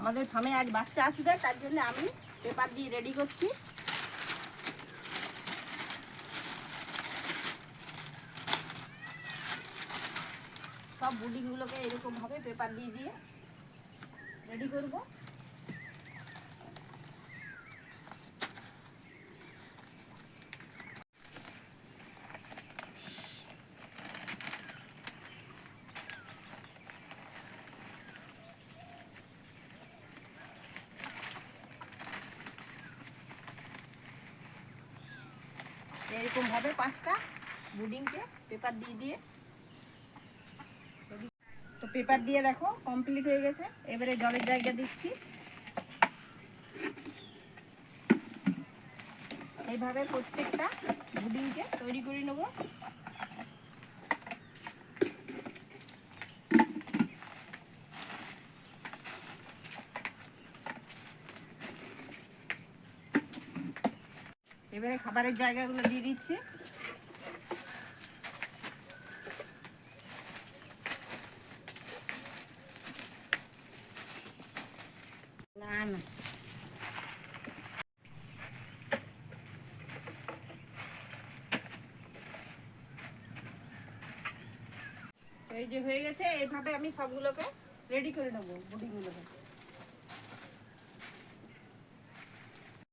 আমাদের ফার্মে আজ বাচ্চা আসবে, তার জন্য আমি পেপার দিয়ে রেডি করছি। সব বুডিংগুলোকে এরকমভাবে পেপার দিয়ে দিয়ে রেডি করব। এরকমভাবে 5টা বুডিংকে পেপার দিয়ে দিয়ে, তো পেপার দিয়ে দেখো কমপ্লিট হয়ে গেছে। এবারে জলের জায়গা দিচ্ছি। এইভাবে প্রত্যেকটা বুডিংকে তৈরি করে নেব। এবারে খাবারের জায়গাগুলো দিয়ে দিচ্ছি। না না, এই যে হয়ে গেছে। এইভাবে আমি সবগুলোকে রেডি করে নেবো বুডিংগুলোকে।